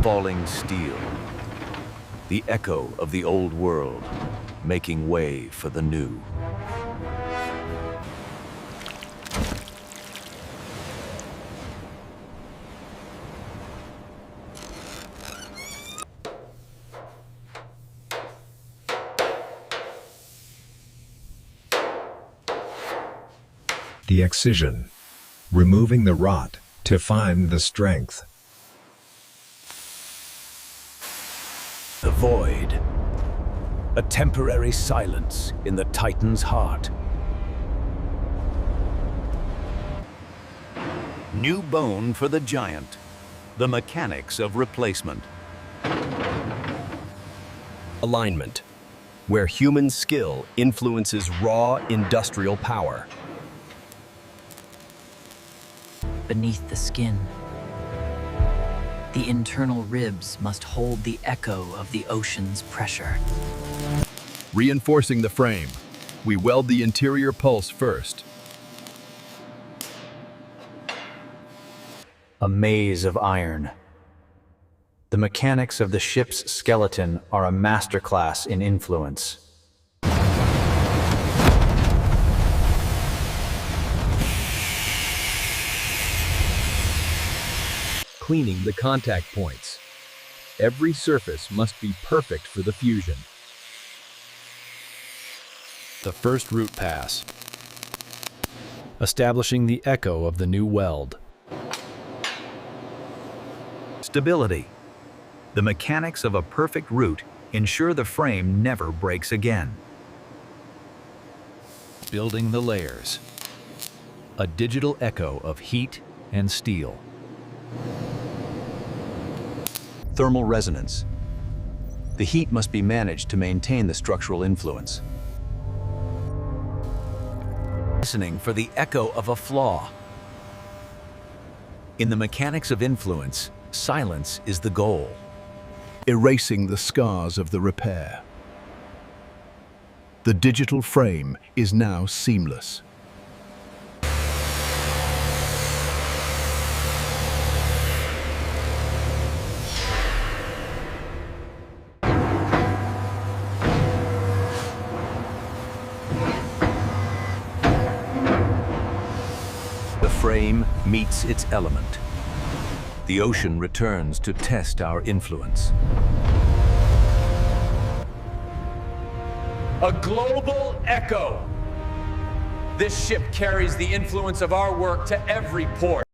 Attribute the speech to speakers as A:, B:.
A: falling steel. The echo of the old world, making way for the new.
B: The excision, removing the rot to find the strength.
A: The void, a temporary silence in the Titan's heart. New bone for the giant, the mechanics of replacement.
C: Alignment, where human skill influences raw industrial power.
D: Beneath the skin, the internal ribs must hold the echo of the ocean's pressure.
E: Reinforcing the frame, we weld the interior pulse first.
A: A maze of iron. The mechanics of the ship's skeleton are a masterclass in influence.
E: Cleaning the contact points. Every surface must be perfect for the fusion. The first root pass. Establishing the echo of the new weld.
A: Stability. The mechanics of a perfect root ensure the frame never breaks again.
E: Building the layers. A digital echo of heat and steel.
A: Thermal resonance. The heat must be managed to maintain the structural influence. Listening for the echo of a flaw. In the mechanics of influence, silence is the goal.
F: Erasing the scars of the repair. The digital frame is now seamless.
A: The frame meets its element. The ocean returns to test our influence.
G: A global echo. This ship carries the influence of our work to every port.